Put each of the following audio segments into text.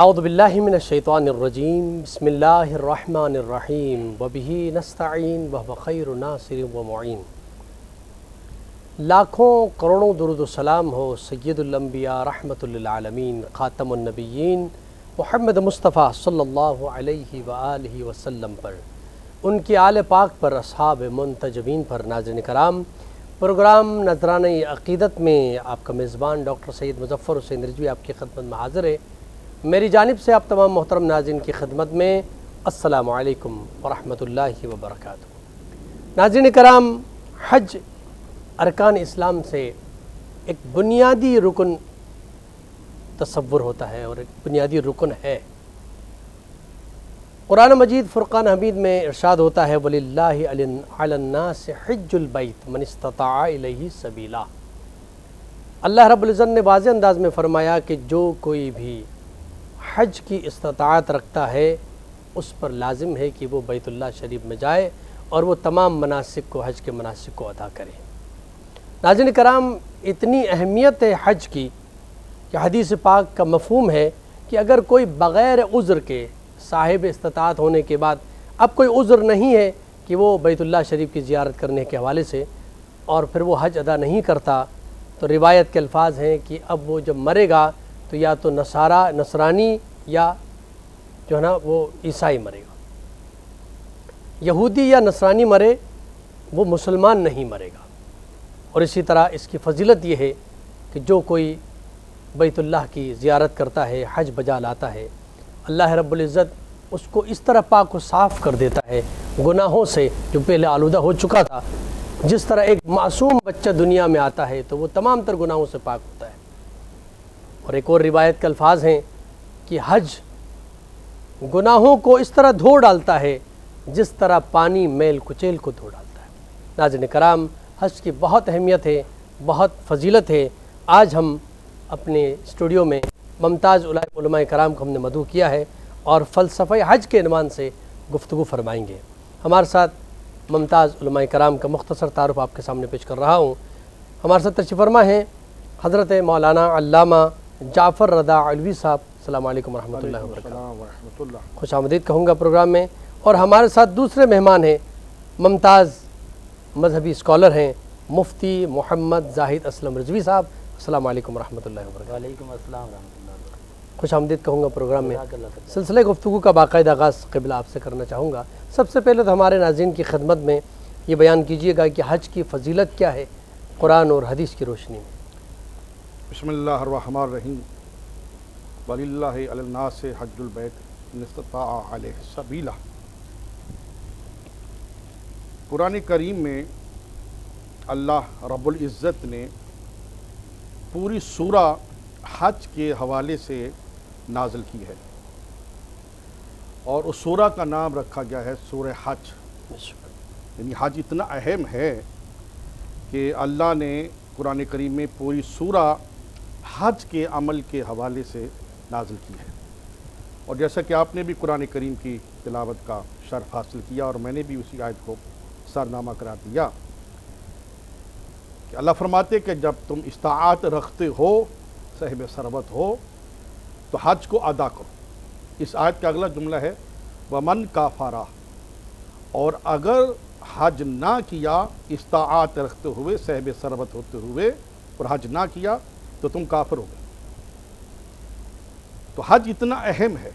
اعوذ باللہ من الشیطان الرجیم بسم اللہ الرحمن الرحیم وبہ نستعین وہو خیر ناصر و معین۔ لاکھوں کروڑوں درود و سلام ہو سید الانبیاء رحمت للعالمین خاتم النبیین محمد مصطفیٰ صلی اللہ علیہ وآلہ وسلم پر، ان کی آل پاک پر، اصحاب منتجبین پر۔ ناظرین کرام، پروگرام نذرانہ عقیدت میں آپ کا میزبان ڈاکٹر سید مظفر حسین رضوی آپ کی خدمت میں حاضر ہے۔ میری جانب سے آپ تمام محترم ناظرین کی خدمت میں السلام علیکم ورحمۃ اللہ وبرکاتہ۔ ناظرین کرام، حج ارکان اسلام سے ایک بنیادی رکن تصور ہوتا ہے اور ایک بنیادی رکن ہے۔ قرآن مجید فرقان حمید میں ارشاد ہوتا ہے وَلِلَّهِ عَلَى النَّاسِ حِجُّ الْبَيْتِ مَنِ اسْتَطَاعَ إِلَيْهِ سَبِيلًا۔ اللہ رب العزت نے واضح انداز میں فرمایا کہ جو کوئی بھی حج کی استطاعت رکھتا ہے اس پر لازم ہے کہ وہ بیت اللہ شریف میں جائے اور وہ تمام مناسک کو، حج کے مناسک کو ادا کرے۔ ناظرین کرام، اتنی اہمیت ہے حج کی کہ حدیث پاک کا مفہوم ہے کہ اگر کوئی بغیر عذر کے، صاحب استطاعت ہونے کے بعد اب کوئی عذر نہیں ہے کہ وہ بیت اللہ شریف کی زیارت کرنے کے حوالے سے اور پھر وہ حج ادا نہیں کرتا، تو روایت کے الفاظ ہیں کہ اب وہ جب مرے گا تو یا تو نصرانی یا جو ہے نا وہ عیسائی مرے گا، یہودی یا نصرانی مرے، وہ مسلمان نہیں مرے گا۔ اور اسی طرح اس کی فضیلت یہ ہے کہ جو کوئی بیت اللہ کی زیارت کرتا ہے، حج بجا لاتا ہے، اللہ رب العزت اس کو اس طرح پاک و صاف کر دیتا ہے گناہوں سے جو پہلے آلودہ ہو چکا تھا۔ جس طرح ایک معصوم بچہ دنیا میں آتا ہے تو وہ تمام تر گناہوں سے پاک ہوتا ہے۔ اور ایک اور روایت کے الفاظ ہیں کہ حج گناہوں کو اس طرح دھو ڈالتا ہے جس طرح پانی میل کچیل کو دھو ڈالتا ہے۔ ناظرین کرام، حج کی بہت اہمیت ہے، بہت فضیلت ہے۔ آج ہم اپنے اسٹوڈیو میں ممتاز علماء کرام کو ہم نے مدعو کیا ہے اور فلسفہ حج کے عنوان سے گفتگو فرمائیں گے۔ ہمارے ساتھ ممتاز علماء کرام کا مختصر تعارف آپ کے سامنے پیش کر رہا ہوں۔ ہمارے ساتھ تشریف فرما ہیں حضرت مولانا علامہ جعفر رضا علوی صاحب۔ السلام علیکم ورحمۃ اللہ وبرکاتہ۔ خوش آمدید کہوں گا پروگرام میں۔ اور ہمارے ساتھ دوسرے مہمان ہیں، ممتاز مذہبی اسکالر ہیں مفتی محمد زاہد اسلم رضوی صاحب۔ السلام علیکم ورحمۃ اللہ وبرکاتہ۔ وعلیکم السلام ورحمۃ اللہ۔ خوش آمدید کہوں گا پروگرام میں۔ سلسلہ گفتگو کا باقاعدہ آغاز قبلہ آپ سے کرنا چاہوں گا۔ سب سے پہلے تو ہمارے ناظرین کی خدمت میں یہ بیان کیجیے گا کہ حج کی فضیلت کیا ہے قرآن اور حدیث کی روشنی میں۔ بسم اللہ الرحمن الرحیم۔ وَلِلَّهِ عَلَى النَّاسِ حَجُّ الْبَيْتِ مَنِ اسْتَطَاعَ إِلَيْهِ سَبِيلًا۔ قرآن کریم میں اللہ رب العزت نے پوری سورہ حج کے حوالے سے نازل کی ہے اور اس سورہ کا نام رکھا گیا ہے سورہ حج۔ یعنی حج اتنا اہم ہے کہ اللہ نے قرآن کریم میں پوری سورہ حج کے عمل کے حوالے سے نازل کی ہے۔ اور جیسا کہ آپ نے بھی قرآن کریم کی تلاوت کا شرف حاصل کیا اور میں نے بھی اسی آیت کو سرنامہ قرار دیا کہ اللہ فرماتے کہ جب تم استطاعت رکھتے ہو، صاحب ثروت ہو، تو حج کو ادا کرو۔ اس آیت کا اگلا جملہ ہے وَمَنْ كَافَرَ، اور اگر حج نہ کیا، استطاعت رکھتے ہوئے، صاحب ثروت ہوتے ہوئے اور حج نہ کیا تو تم کافر ہو گئے۔ تو حج اتنا اہم ہے،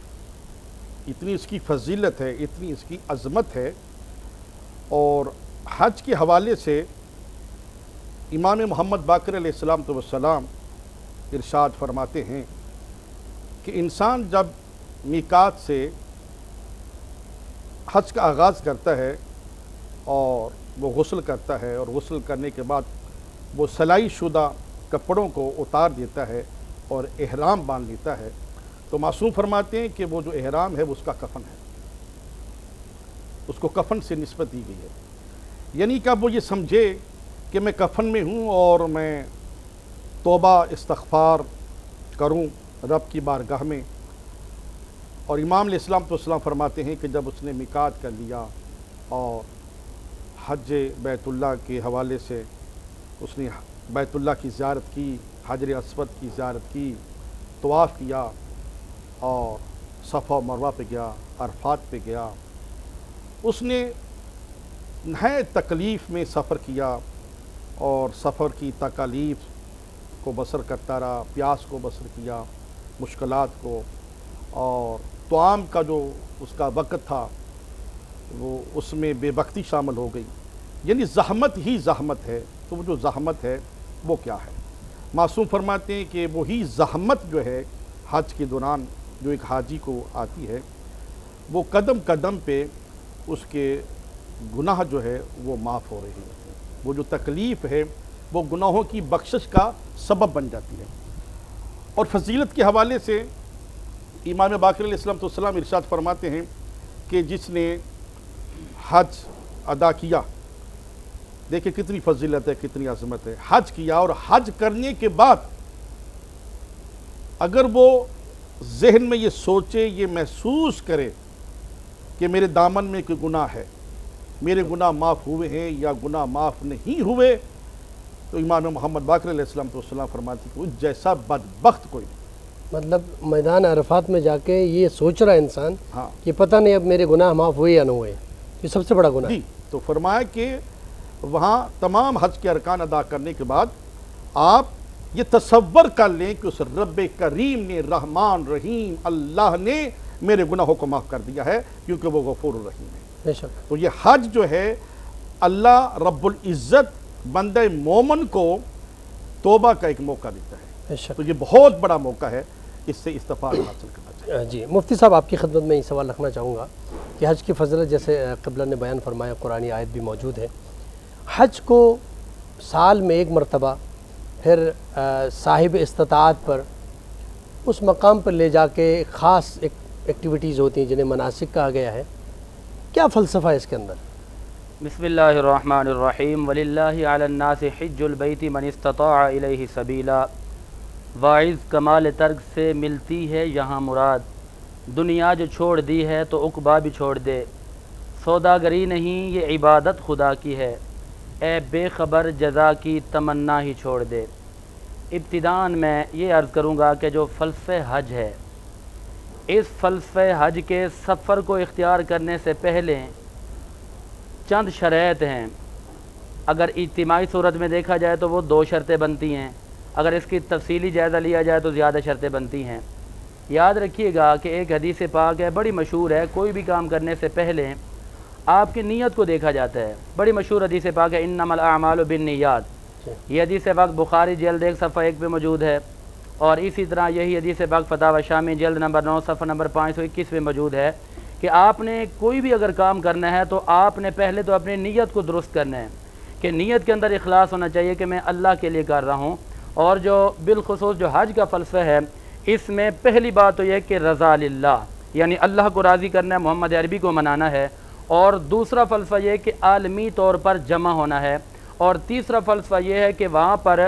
اتنی اس کی فضیلت ہے، اتنی اس کی عظمت ہے۔ اور حج کے حوالے سے امام محمد باقر علیہ السلام ارشاد فرماتے ہیں کہ انسان جب میقات سے حج کا آغاز کرتا ہے اور وہ غسل کرتا ہے اور غسل کرنے کے بعد وہ سلائی شدہ کپڑوں کو اتار دیتا ہے اور احرام باندھ لیتا ہے، تو معصوم فرماتے ہیں کہ وہ جو احرام ہے وہ اس کا کفن ہے، اس کو کفن سے نسبت دی گئی ہے۔ یعنی کہ اب وہ یہ سمجھے کہ میں کفن میں ہوں اور میں توبہ استغفار کروں رب کی بارگاہ میں۔ اور امام علیہ السلام فرماتے ہیں کہ جب اس نے میقات کر لیا اور حج بیت اللہ کے حوالے سے اس نے بیت اللہ کی زیارت کی، حجر اسود کی زیارت کی، طواف کیا، اور صفا مروہ پہ گیا، عرفات پہ گیا، اس نے نہایت تکلیف میں سفر کیا اور سفر کی تکالیف کو بسر کرتا رہا، پیاس کو بسر کیا، مشکلات کو، اور طعام کا جو اس کا وقت تھا وہ اس میں بے وقتی شامل ہو گئی، یعنی زحمت ہی زحمت ہے۔ تو وہ جو زحمت ہے وہ کیا ہے؟ معصوم فرماتے ہیں کہ وہی زحمت جو ہے حج کے دوران جو ایک حاجی کو آتی ہے، وہ قدم قدم پہ اس کے گناہ جو ہے وہ معاف ہو رہے ہوتے ہیں، وہ جو تکلیف ہے وہ گناہوں کی بخشش کا سبب بن جاتی ہے۔ اور فضیلت کے حوالے سے امام باقر علیہ السلام ارشاد فرماتے ہیں کہ جس نے حج ادا کیا، دیکھیں کتنی فضیلت ہے، کتنی عظمت ہے، حج کیا اور حج کرنے کے بعد اگر وہ ذہن میں یہ سوچے، یہ محسوس کرے کہ میرے دامن میں کوئی گناہ ہے، میرے گناہ معاف ہوئے ہیں یا گناہ معاف نہیں ہوئے، تو امام محمد باقر علیہ السلام فرماتے کہ اس جیسا بدبخت کوئی نہیں۔ مطلب میدان عرفات میں جا کے یہ سوچ رہا ہے انسان ہاں کہ پتہ نہیں اب میرے گناہ معاف ہوئے یا نہ ہوئے، یہ سب سے بڑا گناہ ہے۔ جی، تو فرمایا کہ وہاں تمام حج کے ارکان ادا کرنے کے بعد آپ یہ تصور کر لیں کہ اس رب کریم نے، رحمان رحیم اللہ نے میرے گناہوں کو معاف کر دیا ہے، کیونکہ وہ غفور الرحیم ہے۔ بے شک تو یہ حج جو ہے اللہ رب العزت بندہ مومن کو توبہ کا ایک موقع دیتا ہے، بے شک۔ تو یہ بہت بڑا موقع ہے، اس سے استفادہ حاصل کرنا چاہیے۔ جی مفتی صاحب، آپ کی خدمت میں یہ سوال رکھنا چاہوں گا کہ حج کی فضیلت جیسے قبلہ نے بیان فرمایا، قرآنی آیت بھی موجود ہے، حج کو سال میں ایک مرتبہ پھر صاحب استطاعت پر اس مقام پر لے جا کے خاص ایکٹیویٹیز ہوتی ہیں جنہیں مناسک کہا گیا ہے، کیا فلسفہ ہے اس کے اندر؟ بسم اللہ الرحمن الرحیم وللہ علی الناس حج البیت من استطاع الیہ سبیلا۔ واعظ کمال ترک سے ملتی ہے یہاں مراد، دنیا جو چھوڑ دی ہے تو عقبہ بھی چھوڑ دے، سوداگری نہیں یہ عبادت خدا کی ہے، اے بے خبر جزا کی تمنا ہی چھوڑ دے۔ ابتداً میں یہ عرض کروں گا کہ جو فلسفہ حج ہے، اس فلسفہ حج کے سفر کو اختیار کرنے سے پہلے چند شرائط ہیں۔ اگر اجتماعی صورت میں دیکھا جائے تو وہ 2 شرطیں بنتی ہیں، اگر اس کی تفصیلی جائزہ لیا جائے تو زیادہ شرطیں بنتی ہیں۔ یاد رکھیے گا کہ ایک حدیث پاک ہے، بڑی مشہور ہے، کوئی بھی کام کرنے سے پہلے آپ کی نیت کو دیکھا جاتا ہے، بڑی مشہور حدیث پاک ہے، انما الاعمال بالنیات۔ یہ حدیث پاک بخاری جلد 1 صفحہ 1 پہ موجود ہے، اور اسی طرح یہی حدیث پاک فتاوی شامی جلد نمبر 9 صفحہ نمبر 521 پہ موجود ہے کہ آپ نے کوئی بھی اگر کام کرنا ہے تو آپ نے پہلے تو اپنی نیت کو درست کرنا ہے، کہ نیت کے اندر اخلاص ہونا چاہیے کہ میں اللہ کے لیے کر رہا ہوں۔ اور جو بالخصوص جو حج کا فلسفہ ہے، اس میں پہلی بات تو یہ کہ رضا للہ، یعنی اللہ کو راضی کرنا ہے، محمد عربی کو منانا ہے، اور دوسرا فلسفہ یہ کہ عالمی طور پر جمع ہونا ہے، اور تیسرا فلسفہ یہ ہے کہ وہاں پر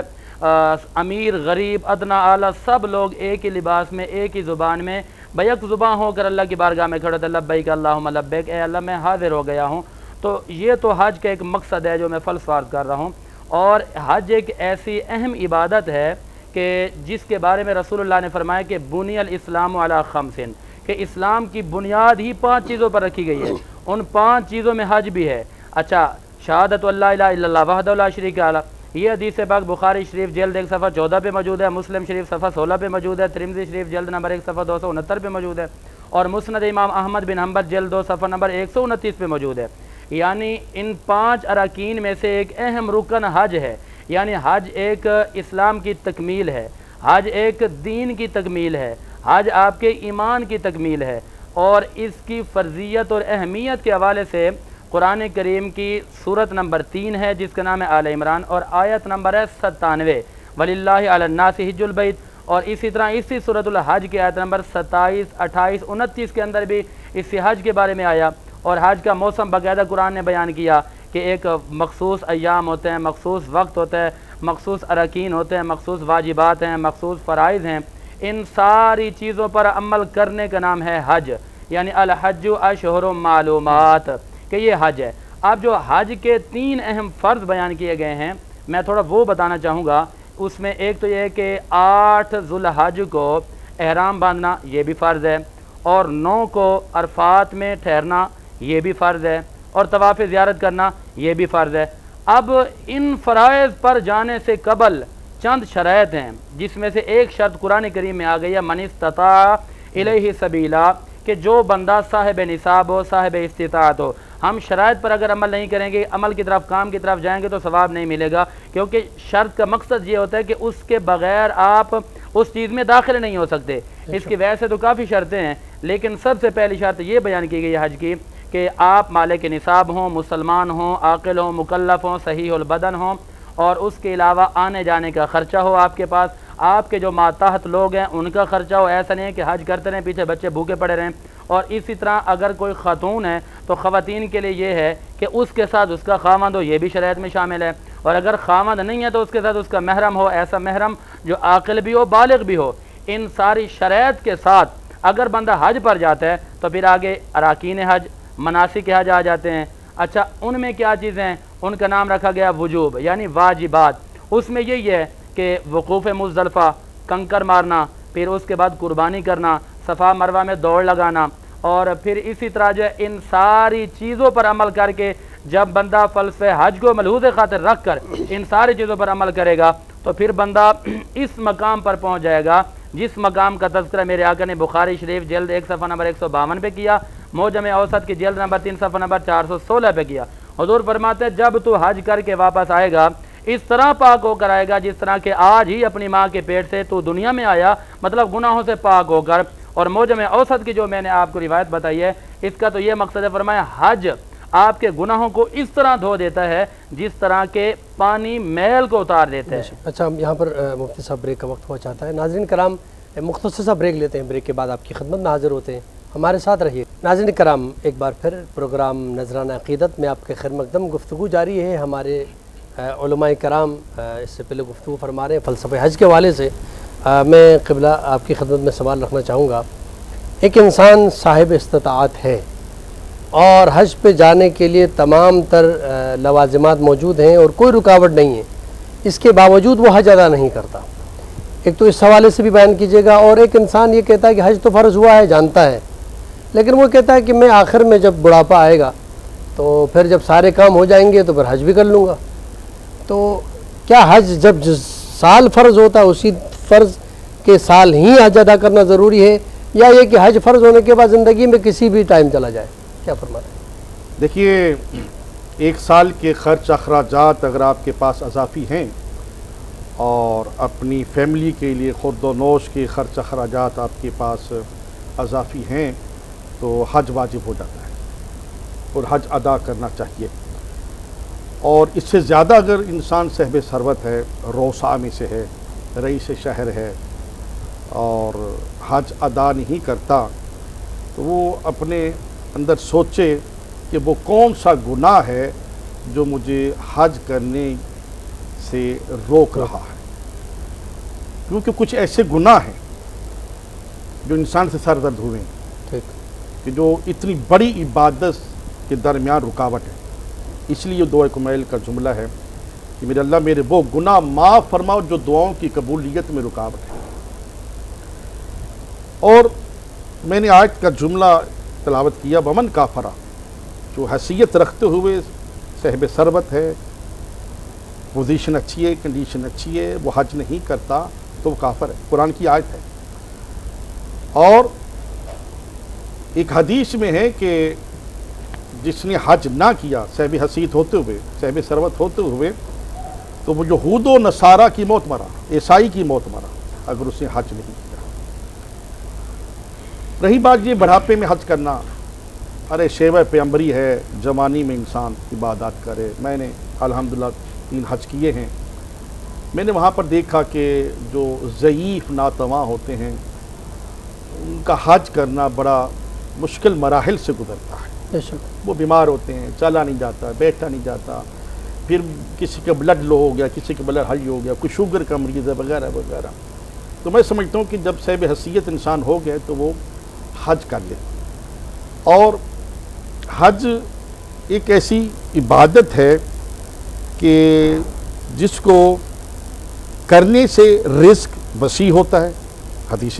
امیر غریب ادنا اعلیٰ سب لوگ ایک ہی لباس میں، ایک ہی زبان میں بیک زباں ہو کر اللہ کی بارگاہ میں کھڑے تھے، لبیک اللہم لبیک، اے اللہ میں حاضر ہو گیا ہوں۔ تو یہ تو حج کا ایک مقصد ہے جو میں فلسفہ عرض کر رہا ہوں۔ اور حج ایک ایسی اہم عبادت ہے کہ جس کے بارے میں رسول اللہ نے فرمایا کہ بنی الاسلام علی 5، کہ اسلام کی بنیاد ہی 5 چیزوں پر رکھی گئی ہے، ان 5 چیزوں میں حج بھی ہے۔ اچھا، شہادت اللہ الہ الا اللہ وحدہ لا شریک لہ، یہ حدیث پاک بخاری شریف جلد 1 صفحہ 14 پہ موجود ہے، مسلم شریف صفحہ 16 پہ موجود ہے، ترمذی شریف جلد نمبر 1 صفحہ 269 پہ موجود ہے، اور مسند امام احمد بن حنبل جلد 2 صفحہ نمبر 129 پہ موجود ہے۔ یعنی ان 5 اراکین میں سے ایک اہم رکن حج ہے، یعنی حج ایک اسلام کی تکمیل ہے، حج ایک دین کی تکمیل ہے، حج آپ کے ایمان کی تکمیل ہے۔ اور اس کی فرضیت اور اہمیت کے حوالے سے قرآن کریم کی سورت نمبر 3 ہے جس کا نام ہے آل عمران، اور آیت نمبر ہے 97، وَلِلَّهِ عَلَى النَّاسِ حِجُّ الْبَيْتِ، اور اسی طرح اسی سورۃ الحج کی آیت نمبر 27، 28، 29 کے اندر بھی اس حج کے بارے میں آیا، اور حج کا موسم باقاعدہ قرآن نے بیان کیا کہ ایک مخصوص ایام ہوتے ہیں، مخصوص وقت ہوتا ہے، مخصوص اراکین ہوتے ہیں، مخصوص واجبات ہیں، مخصوص فرائض ہیں، ان ساری چیزوں پر عمل کرنے کا نام ہے حج، یعنی الحج اشہر معلومات، کہ یہ حج ہے۔ اب جو حج کے 3 اہم فرض بیان کیے گئے ہیں، میں تھوڑا وہ بتانا چاہوں گا۔ اس میں ایک تو یہ ہے کہ 8 ذوالحج کو احرام باندھنا یہ بھی فرض ہے، اور 9 کو عرفات میں ٹھہرنا یہ بھی فرض ہے، اور طواف زیارت کرنا یہ بھی فرض ہے۔ اب ان فرائض پر جانے سے قبل چند شرائط ہیں، جس میں سے ایک شرط قرآن کریم میں آ گئی ہے من استطاع الیہ سبیلا، کہ جو بندہ صاحب نصاب ہو، صاحب استطاعت ہو۔ ہم شرائط پر اگر عمل نہیں کریں گے، عمل کی طرف، کام کی طرف جائیں گے تو ثواب نہیں ملے گا، کیونکہ شرط کا مقصد یہ ہوتا ہے کہ اس کے بغیر آپ اس چیز میں داخل نہیں ہو سکتے۔ اس کی وجہ سے تو کافی شرطیں ہیں، لیکن سب سے پہلی شرط یہ بیان کی گئی ہے حج کی کہ آپ مالک نصاب ہوں، مسلمان ہوں، عاقل ہوں، مکلف ہوں، صحیح البدن ہوں، اور اس کے علاوہ آنے جانے کا خرچہ ہو آپ کے پاس، آپ کے جو ماتحت لوگ ہیں ان کا خرچہ ہو، ایسا نہیں ہے کہ حج کرتے رہیں پیچھے بچے بھوکے پڑے رہیں۔ اور اسی طرح اگر کوئی خاتون ہے تو خواتین کے لیے یہ ہے کہ اس کے ساتھ اس کا خاوند ہو، یہ بھی شرائط میں شامل ہے، اور اگر خاوند نہیں ہے تو اس کے ساتھ اس کا محرم ہو، ایسا محرم جو عاقل بھی ہو، بالغ بھی ہو۔ ان ساری شرائط کے ساتھ اگر بندہ حج پر جاتا ہے تو پھر آگے اراکین حج، مناسک حج آ جاتے ہیں۔ اچھا، ان میں کیا چیزیں ہیں؟ ان کا نام رکھا گیا وجوب، یعنی واجبات۔ اس میں یہی ہے کہ وقوف مزدلفہ، کنکر مارنا، پھر اس کے بعد قربانی کرنا، صفا مروہ میں دوڑ لگانا، اور پھر اسی طرح جو ہے ان ساری چیزوں پر عمل کر کے جب بندہ فلسفہ حج کو ملحوظ خاطر رکھ کر ان ساری چیزوں پر عمل کرے گا تو پھر بندہ اس مقام پر پہنچ جائے گا جس مقام کا تذکرہ میرے آقا نے بخاری شریف جلد 1 صفحہ نمبر 152 پہ کیا، معجم اوسط کی جلد نمبر 3 صفحہ نمبر 416 پہ کیا۔ حضور فرماتے ہیں جب تو حج کر کے واپس آئے گا اس طرح پاک ہو کر آئے گا جس طرح کہ آج ہی اپنی ماں کے پیٹ سے تو دنیا میں آیا، مطلب گناہوں سے پاک ہو کر۔ اور معجم اوسط کی جو میں نے آپ کو روایت بتائی ہے اس کا تو یہ مقصد ہے، فرمایا حج آپ کے گناہوں کو اس طرح دھو دیتا ہے جس طرح کے پانی میل کو اتار دیتا ہے۔ اچھا، یہاں پر مفتی صاحب بریک کا وقت ہوا چاہتا ہے۔ ناظرین کرام، مختصر سا بریک لیتے ہیں، بریک کے بعد آپ کی خدمت میں حاضر ہوتے ہیں، ہمارے ساتھ رہیے۔ ناظرین کرام، ایک بار پھر پروگرام نذرانہ عقیدت میں آپ کے خیر مقدم گفتگو جاری ہے۔ ہمارے علماء کرام اس سے پہلے گفتگو فرما رہے ہیں فلسفہ حج کے حوالے سے۔ میں قبلہ آپ کی خدمت میں سوال رکھنا چاہوں گا۔ ایک انسان صاحب استطاعت ہے اور حج پہ جانے کے لیے تمام تر لوازمات موجود ہیں اور کوئی رکاوٹ نہیں ہے، اس کے باوجود وہ حج ادا نہیں کرتا، ایک تو اس حوالے سے بھی بیان کیجیے گا۔ اور ایک انسان یہ کہتا ہے کہ حج تو فرض ہوا ہے، جانتا ہے، لیکن وہ کہتا ہے کہ میں آخر میں جب بڑھاپا آئے گا تو پھر جب سارے کام ہو جائیں گے تو پھر حج بھی کر لوں گا۔ تو کیا حج جب سال فرض ہوتا ہے اسی فرض کے سال ہی حج ادا کرنا ضروری ہے، یا یہ کہ حج فرض ہونے کے بعد زندگی میں کسی بھی ٹائم چلا جائے؟ کیا فرماتے ہیں؟ دیکھیے، ایک سال کے خرچ اخراجات اگر آپ کے پاس اضافی ہیں اور اپنی فیملی کے لیے خورد و نوش کے خرچ اخراجات آپ کے پاس اضافی ہیں تو حج واجب ہو جاتا ہے اور حج ادا کرنا چاہیے۔ اور اس سے زیادہ اگر انسان صاحب ثروت ہے، روسا میں سے ہے، رئیس شہر ہے اور حج ادا نہیں کرتا تو وہ اپنے اندر سوچے کہ وہ کون سا گناہ ہے جو مجھے حج کرنے سے روک رہا ہے، کیونکہ کچھ ایسے گناہ ہیں جو انسان سے سر درد ہوئے ہیں کہ جو اتنی بڑی عبادت کے درمیان رکاوٹ ہے۔ اس لیے دعا کمیل کا جملہ ہے کہ میرے اللہ میرے وہ گناہ معاف فرماؤ جو دعاؤں کی قبولیت میں رکاوٹ ہے۔ اور میں نے آیت کا جملہ تلاوت کیا، ومن کافرہ، جو حیثیت رکھتے ہوئے صاحب ثروت ہے، پوزیشن اچھی ہے، کنڈیشن اچھی ہے، وہ حج نہیں کرتا تو وہ کافر ہے، قرآن کی آیت ہے۔ اور ایک حدیث میں ہے کہ جس نے حج نہ کیا صاحب حیثیت ہوتے ہوئے، صاحب ثروت ہوتے ہوئے، تو وہ یہود و نصارہ کی موت مرا، عیسائی کی موت مرا اگر اس نے حج نہیں کیا۔ رہی بات یہ بڑھاپے میں حج کرنا، ارے شیوہ پیغمبری ہے، جوانی میں انسان عبادات کرے۔ میں نے الحمدللہ 3 حج کیے ہیں، میں نے وہاں پر دیکھا کہ جو ضعیف ناتواں ہوتے ہیں ان کا حج کرنا بڑا مشکل مراحل سے گزرتا ہے۔ وہ بیمار ہوتے ہیں، چلا نہیں جاتا، بیٹھا نہیں جاتا، پھر کسی کا بلڈ لو ہو گیا، کسی کا بلڈ ہائی ہو گیا، کوئی شوگر کا مریض ہے، وغیرہ وغیرہ۔ تو میں سمجھتا ہوں کہ جب صاحب حیثیت انسان ہو گئے تو وہ حج کر لے۔ اور حج ایک ایسی عبادت ہے کہ جس کو کرنے سے رزق وسیع ہوتا ہے، حدیث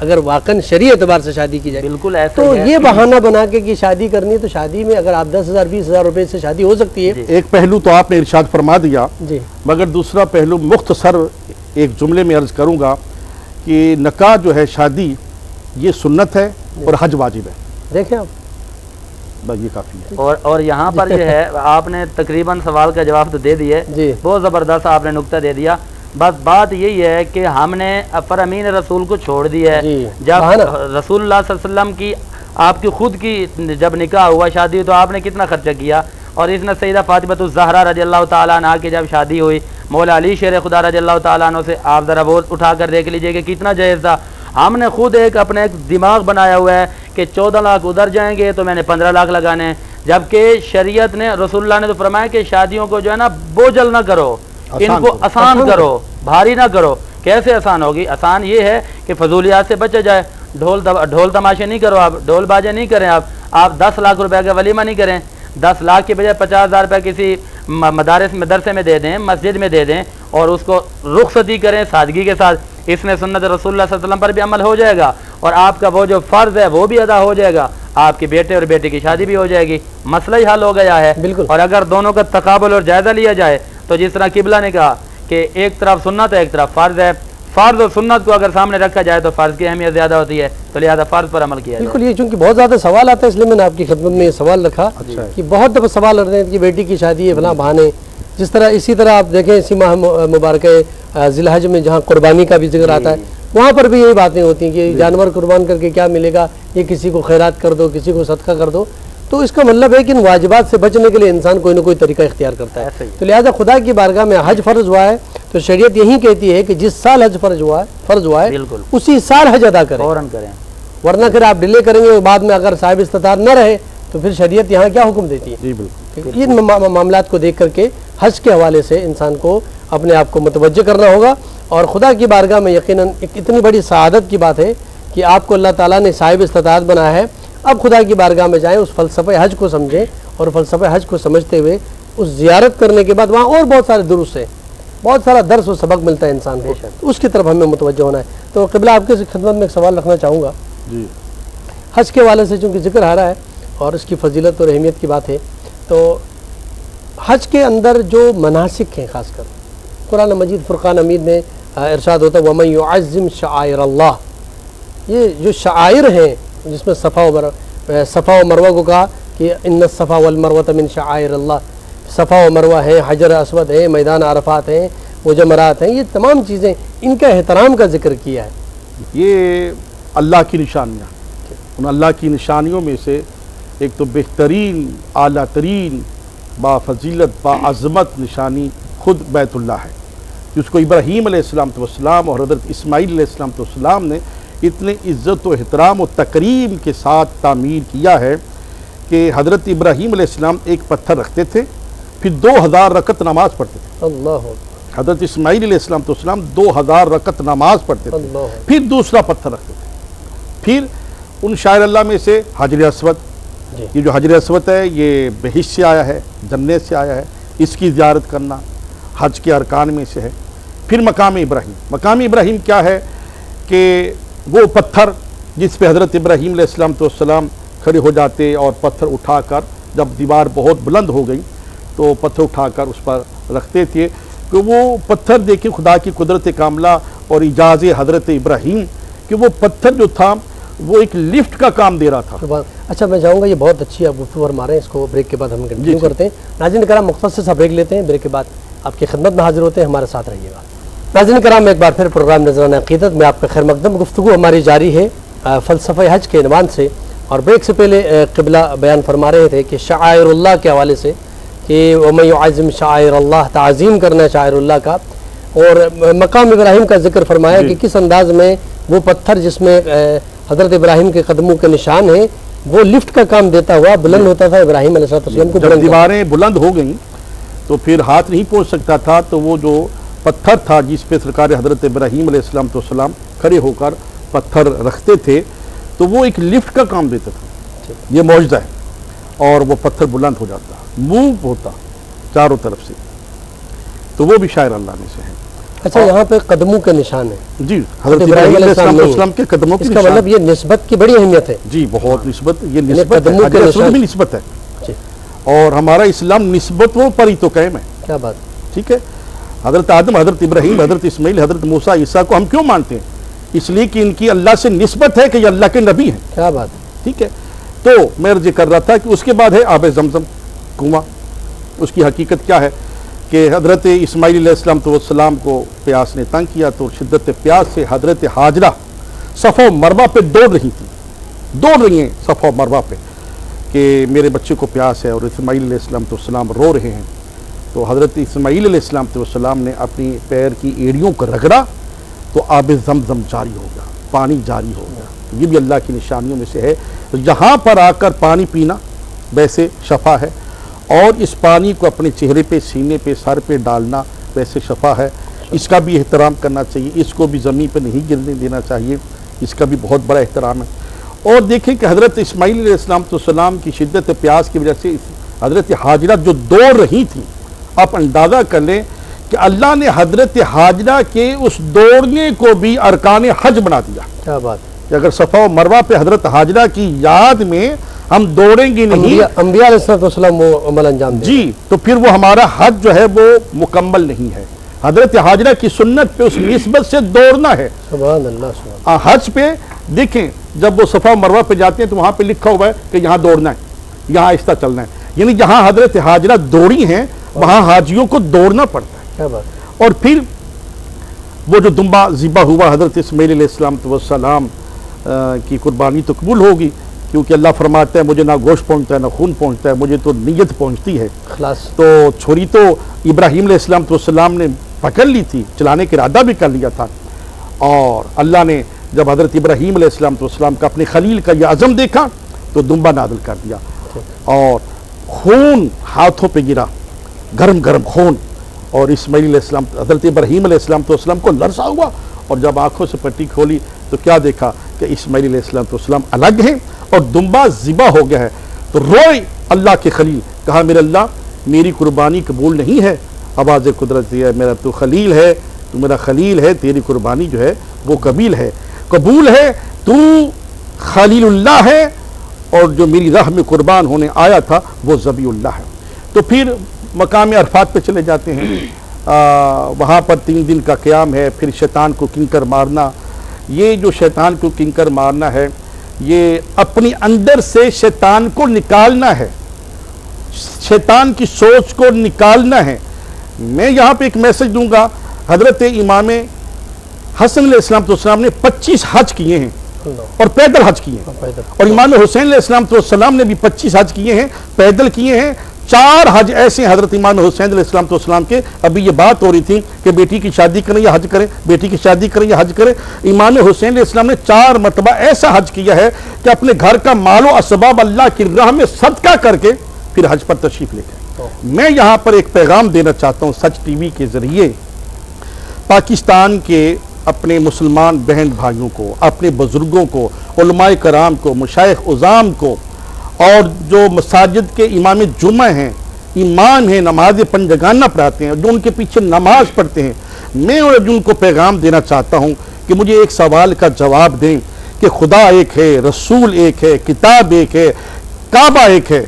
اگر واقعاً شرعی اعتبار سے شادی کی جائے بالکل ایسا تو ہی ہے۔ یہ بہانہ بنا کے کہ شادی کرنی ہے تو شادی میں اگر آپ 10,000 20,000 روپے سے شادی ہو سکتی ہے۔ ایک پہلو تو آپ نے ارشاد فرما دیا، جی مگر دوسرا پہلو مختصر ایک جملے میں عرض کروں گا کہ نکاح جو ہے، شادی یہ سنت ہے اور حج واجب ہے، دیکھیں آپ، بس یہ کافی ہے۔ اور یہاں پر جو ہے آپ نے تقریباً سوال کا جواب تو دے دیا ہے، جی بہت زبردست آپ نے نقطہ دے دیا۔ بس بات یہی ہے کہ ہم نے فرامین رسول کو چھوڑ دیا ہے۔ جی، جب بہانہ۔ رسول اللہ صلی اللہ علیہ وسلم کی آپ کی خود کی جب نکاح ہوا، شادی ہوئی، تو آپ نے کتنا خرچہ کیا، اور اس نے سیدہ فاطمہ الزہرا رضی اللہ تعالیٰ عنہ کی جب شادی ہوئی، مولا علی شیر خدا رضی اللہ تعالیٰ عنہ سے آپ ذرا وہ اٹھا کر دیکھ لیجئے کہ کتنا جائز تھا۔ ہم نے خود اپنے ایک دماغ بنایا ہوا ہے کہ 14 لاکھ ادھر جائیں گے تو میں نے 15 لاکھ لگانے ہیں، جبکہ شریعت نے، رسول اللہ نے تو فرمایا کہ شادیوں کو جو ہے نا بوجھل نہ کرو، ان کو آسان کرو، بھاری نہ کرو۔ کیسے آسان ہوگی؟ آسان یہ ہے کہ فضولیات سے بچا جائے، ڈھول تماشے نہیں کرو، آپ ڈھول باجے نہیں کریں، آپ 10 لاکھ روپے کا ولیمہ نہیں کریں، 10 لاکھ کے بجائے 50,000 روپے کسی مدرسے میں دے دیں، مسجد میں دے دیں، اور اس کو رخصتی کریں سادگی کے ساتھ۔ اس میں سنت رسول اللہ صلی اللہ علیہ وسلم پر بھی عمل ہو جائے گا، اور آپ کا وہ جو فرض ہے وہ بھی ادا ہو جائے گا، آپ کے بیٹے اور بیٹی کی شادی بھی ہو جائے گی، مسئلہ ہی حل ہو گیا ہے۔ بالکل۔ اور اگر دونوں کا تقابل اور جائزہ لیا جائے تو جس طرح قبلہ نے کہا کہ ایک طرف سنت ہے ایک طرف فرض ہے، فرض اور سنت کو اگر سامنے رکھا جائے تو فرض کی اہمیت زیادہ ہوتی ہے، تو لہذا فرض پر عمل کیا جائے۔ بالکل، یہ چونکہ بہت زیادہ سوال آتا ہے اس لیے میں نے آپ کی خدمت میں یہ سوال رکھا کہ بہت دفعہ سوال آتے ہیں کہ بیٹی کی شادی ہے فلاں بہانے، جس طرح اسی طرح آپ دیکھیں اسی ماہ مبارکہ ذی الحج میں جہاں قربانی کا بھی ذکر آتا ہے، وہاں پر بھی یہی باتیں ہوتی ہیں کہ جانور قربان کر کے کیا ملے گا، یہ کسی کو خیرات کر دو، کسی کو صدقہ کر دو۔ تو اس کا مطلب ہے کہ ان واجبات سے بچنے کے لیے انسان کوئی نہ کوئی طریقہ اختیار کرتا ہے۔ تو لہٰذا خدا کی بارگاہ میں حج فرض ہوا ہے تو شریعت یہی کہتی ہے کہ جس سال حج فرض ہوا ہے بالکل اسی سال حج ادا کریں، فوراً کریں۔ ورنہ پھر آپ ڈیلے کریں گے اور بعد میں اگر صاحب استطاعت نہ رہے تو پھر شریعت یہاں کیا حکم دیتی ہے؟ جی بالکل۔ ان معاملات کو دیکھ کر کے حج کے حوالے سے انسان کو اپنے آپ کو متوجہ کرنا ہوگا، اور خدا کی بارگاہ میں یقیناً ایک اتنی بڑی سعادت کی بات ہے کہ آپ کو اللہ تعالیٰ نے صاحب استطاعت بنایا ہے۔ اب خدا کی بارگاہ میں جائیں، اس فلسفہ حج کو سمجھیں، اور فلسفہ حج کو سمجھتے ہوئے اس زیارت کرنے کے بعد وہاں اور بہت سارے دروس ہیں، بہت سارا درس و سبق ملتا ہے انسان کو، تو اس کی طرف ہمیں متوجہ ہونا ہے۔ تو قبلہ آپ کی خدمت میں ایک سوال رکھنا چاہوں گا، جی حج کے حوالے سے چونکہ ذکر آ رہا ہے اور اس کی فضیلت اور اہمیت کی بات ہے، تو حج کے اندر جو مناسک ہیں، خاص کر قرآن مجید فرقان حمید میں ارشاد ہوتا ہے وَمَن يُعَظِّمْ شَعَائِرَ اللَّهِ، یہ جو شعائر ہیں جس میں صفا و مروہ کو کہا کہ ان الصفا والمروہ من شعائر اللہ، صفا و مروہ ہیں، حجر اسود ہیں، میدان عرفات ہیں، وہ جمرات ہیں، یہ تمام چیزیں ان کا احترام کا ذکر کیا ہے۔ یہ اللہ کی نشانیاں، ان اللہ کی نشانیوں میں سے ایک تو بہترین، اعلیٰ ترین، با فضیلت، با عظمت نشانی خود بیت اللہ ہے، جس کو ابراہیم علیہ السلام اور حضرت اسماعیل علیہ السلام نے اتنے عزت و احترام و تکریم کے ساتھ تعمیر کیا ہے کہ حضرت ابراہیم علیہ السلام ایک پتھر رکھتے تھے، پھر 2000 رکعت نماز پڑھتے تھے۔ اللہ حضرت اسماعیل علیہ السلام 2000 رکعت نماز پڑھتے تھے، پھر دوسرا پتھر رکھتے تھے۔ پھر ان شاعر اللہ میں سے حجر اسود، یہ جو حجر اسود ہے یہ بہشت سے آیا ہے، جنت سے آیا ہے، اس کی زیارت کرنا حج کے ارکان میں سے ہے۔ پھر مقام ابراہیم کیا ہے کہ وہ پتھر جس پہ حضرت ابراہیم علیہ السلام کھڑے ہو جاتے اور پتھر اٹھا کر، جب دیوار بہت بلند ہو گئی تو پتھر اٹھا کر اس پر رکھتے تھے، کہ وہ پتھر دیکھیں خدا کی قدرت کاملہ اور اعجاز حضرت ابراہیم کہ وہ پتھر جو تھا وہ ایک لفٹ کا کام دے رہا تھا۔ اچھا، میں چاہوں گا یہ بہت اچھی آپ گفتگو فرما رہے ہیں، اس کو بریک کے بعد ہم کنٹینیو کرتے ہیں۔ ناظرین کرام مختصر سا بریک لیتے ہیں، بریک کے بعد آپ کی خدمت میں حاضر ہوتے ہیں، ہمارے ساتھ رہیے گا۔ ناظرین کرام ایک بار پھر پروگرام نذرانہ عقیدت میں آپ کا خیر مقدم، گفتگو ہماری جاری ہے فلسفہ حج کے عنوان سے، اور بریک سے پہلے قبلہ بیان فرما رہے تھے کہ شعائر اللہ کے حوالے سے کہ وَمَن يُعَظِّمْ شَعَائِرَ اللَّهِ، تعظیم کرنا ہے شاعر اللہ کا، اور مقام ابراہیم کا ذکر فرمایا کہ کس انداز میں وہ پتھر جس میں حضرت ابراہیم کے قدموں کے نشان ہیں وہ لفٹ کا کام دیتا ہوا بلند ہوتا تھا ابراہیم علیہ السلام کو۔ جب دیواریں بلند ہو گئیں تو پھر ہاتھ نہیں پہنچ سکتا تھا، تو وہ جو پتھر تھا جس پہ سرکار حضرت ابراہیم علیہ السلام کھڑے ہو کر پتھر رکھتے تھے، تو وہ ایک لفٹ کا کام دیتا تھا۔ یہ معجزہ ہے، اور وہ پتھر بلند ہو جاتا، موو ہوتا چاروں طرف سے، تو وہ بھی شاعر اللہ میں سے ہے۔ اچھا یہاں پہ قدموں کے نشان ہیں جی، حضرت ابراہیم علیہ السلام کے قدموں اس کا مطلب یہ نسبت کی بڑی اہمیت ہے. جی بہت نسبت، یہ نسبت قدموں کے نشان بھی نسبت ہے. اور ہمارا اسلام نسبتوں پر ہی تو قائم ہے. کیا بات. ٹھیک ہے، حضرت آدم، حضرت ابراہیم، حضرت اسماعیل، حضرت موسیٰ، عیسیٰ کو ہم کیوں مانتے ہیں؟ اس لیے کہ ان کی اللہ سے نسبت ہے کہ یہ اللہ کے نبی ہیں. کیا بات. ٹھیک ہے، تو میں عرض کر رہا تھا کہ اس کے بعد ہے آب زمزم کنواں. اس کی حقیقت کیا ہے کہ حضرت اسماعیل علیہ السلام کو پیاس نے تنگ کیا تو شدت پیاس سے حضرت حاجرہ صفا و مروہ پہ دوڑ رہی ہیں صفا و مروہ پہ کہ میرے بچے کو پیاس ہے، اور اسماعیل علیہ السلام رو رہے ہیں. تو حضرت اسماعیل علیہ السلام نے اپنی پیر کی ایڑیوں کو رگڑا تو آب زمزم جاری ہو گیا، پانی جاری ہو گیا. یہ بھی اللہ کی نشانیوں میں سے ہے. یہاں پر آ کر پانی پینا ویسے شفا ہے، اور اس پانی کو اپنے چہرے پہ، سینے پہ، سر پہ ڈالنا ویسے شفا ہے. اس کا بھی احترام کرنا چاہیے، اس کو بھی زمین پہ نہیں گرنے دینا چاہیے، اس کا بھی بہت بڑا احترام ہے. اور دیکھیں کہ حضرت اسماعیل علیہ السلام کی شدت پیاس کی وجہ سے حضرت حاجرہ جو دوڑ رہی تھی، آپ اندازہ کر لیں کہ اللہ نے حضرت حاجرہ کے اس دوڑنے کو بھی ارکان حج بنا دیا. کیا بات. کہ اگر صفا و مروہ پہ حضرت حاجرہ کی یاد میں ہم دوڑیں گے نہیں، انبیاء علیہ السلام وہ عمل انجام دیں جی، تو پھر وہ ہمارا حج جو ہے وہ مکمل نہیں ہے. حضرت حاجرہ کی سنت پہ اس نسبت سے دوڑنا ہے. سبحان اللہ. سبحان. حج پہ دیکھیں جب وہ صفا و مروہ پہ جاتے ہیں تو وہاں پہ لکھا ہوا ہے کہ یہاں دوڑنا ہے، یہاں آہستہ چلنا ہے. یعنی جہاں حضرت حاجرہ دوڑی ہیں وہاں حاجیوں کو دوڑنا پڑتا ہے. کیا بات. اور پھر وہ جو دمبا ذبح ہوا حضرت اسماعیل علیہ السلام کی قربانی تو قبول ہوگی، کیونکہ اللہ فرماتا ہے مجھے نہ گوشت پہنچتا ہے نہ خون پہنچتا ہے، مجھے تو نیت پہنچتی ہے. خلاص. تو چھری تو ابراہیم علیہ السلام نے پکڑ لی تھی، چلانے کا ارادہ بھی کر لیا تھا. اور اللہ نے جب حضرت ابراہیم علیہ السلام کا اپنے خلیل کا یہ عزم دیکھا تو دمبا نازل کر دیا، اور خون ہاتھوں پہ گرا، گرم گرم خون. اور اسماعیل علیہ السلام، حضرت ابراہیم علیہ السلام کو لرزہ ہوا، اور جب آنکھوں سے پٹی کھولی تو کیا دیکھا کہ اسماعیل علیہ السلام الگ ہیں اور دمبا ذبح ہو گیا ہے. تو روئے اللہ کے خلیل، کہا میرے اللہ میری قربانی قبول نہیں ہے. آواز قدرت ہے، میرا تو خلیل ہے، تو میرا خلیل ہے، تیری قربانی جو ہے وہ قبول ہے، تو خلیل اللہ ہے، اور جو میری راہ میں قربان ہونے آیا تھا وہ ذبیح اللہ ہے. تو پھر مقام عرفات پہ چلے جاتے ہیں. وہاں پر 3 دن کا قیام ہے. پھر شیطان کو کنکر مارنا. یہ جو شیطان کو کنکر مارنا ہے یہ اپنی اندر سے شیطان کو نکالنا ہے، شیطان کی سوچ کو نکالنا ہے. میں یہاں پہ ایک میسج دوں گا. حضرت امام حسن علیہ السلام نے 25 حج کیے ہیں اور پیدل حج کیے ہیں، اور امام حسین علیہ السلام نے بھی 25 حج کیے ہیں، پیدل کیے ہیں. 4 حج ایسے ہیں حضرت امام حسین علیہ السلام کے. ابھی یہ بات ہو رہی تھی کہ بیٹی کی شادی کریں یا حج کریں، بیٹی کی شادی کریں یا حج کریں. امام حسین علیہ السلام نے 4 مرتبہ ایسا حج کیا ہے کہ اپنے گھر کا مال و اسباب اللہ کی راہ میں صدقہ کر کے پھر حج پر تشریف لے گئے. میں یہاں پر ایک پیغام دینا چاہتا ہوں سچ ٹی وی کے ذریعے پاکستان کے اپنے مسلمان بہن بھائیوں کو، اپنے بزرگوں کو، علماء کرام کو، مشائخ عظام کو، اور جو مساجد کے امام جمعہ ہیں، امام ہیں، نماز پنجگانہ پڑھاتے ہیں، جو ان کے پیچھے نماز پڑھتے ہیں. میں ان کو پیغام دینا چاہتا ہوں کہ مجھے ایک سوال کا جواب دیں کہ خدا ایک ہے، رسول ایک ہے، کتاب ایک ہے، کعبہ ایک ہے،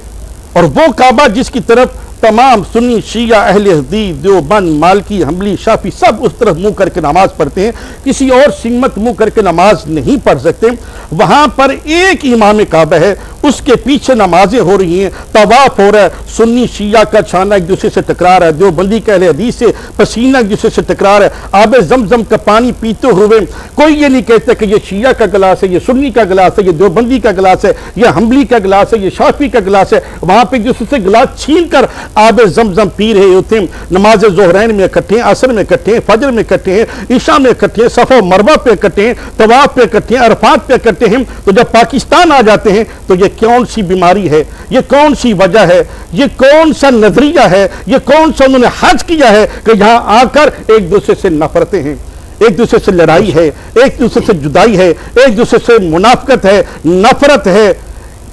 اور وہ کعبہ جس کی طرف تمام سنی، شیعہ، اہل حدیث، دیوبند، مالکی، حنبلی، شافعی سب اس طرف منہ کر کے نماز پڑھتے ہیں، کسی اور سمت منہ کر کے نماز نہیں پڑھ سکتے. وہاں پر ایک امام کعبہ ہے، اس کے پیچھے نمازیں ہو رہی ہیں، طواف ہو رہا ہے، سنی شیعہ کا چھانا ایک دوسرے سے ٹکرا رہا ہے، دیوبندی کا اہل حدیث سے پسینہ ایک دوسرے سے ٹکرا رہا ہے. آب زمزم کا پانی پیتے ہوئے کوئی یہ نہیں کہتا کہ یہ شیعہ کا گلاس ہے، یہ سنی کا گلاس ہے، یہ دیوبندی کا گلاس ہے، یہ حنبلی کا گلاس ہے، یہ شافعی کا گلاس ہے. وہاں پہ ایک دوسرے سے گلاس چھین کر آب زمزم پی رہے ہوتے ہیں. نماز ظہرین میں اکٹھے ہیں، عصر میں اکٹھے ہیں، فجر میں اکٹھے ہیں، عشاء میں اکٹھے ہیں، صفا و مروہ پہ اکٹھے ہیں، طواف پہ اکٹھے ہیں، عرفات پہ اکٹھے ہیں. تو جب پاکستان آ جاتے ہیں تو یہ کون سی بیماری ہے، یہ کون سی وجہ ہے، یہ کون سا نظریہ ہے، یہ کون سا انہوں نے حج کیا ہے کہ یہاں آ کر ایک دوسرے سے نفرتیں ہیں، ایک دوسرے سے لڑائی ہے، ایک دوسرے سے جدائی ہے، ایک دوسرے سے منافقت ہے، نفرت ہے.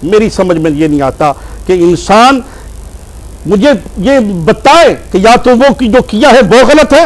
میری سمجھ میں یہ نہیں آتا کہ انسان مجھے یہ بتائے کہ یا تو وہ جو کیا ہے وہ غلط ہے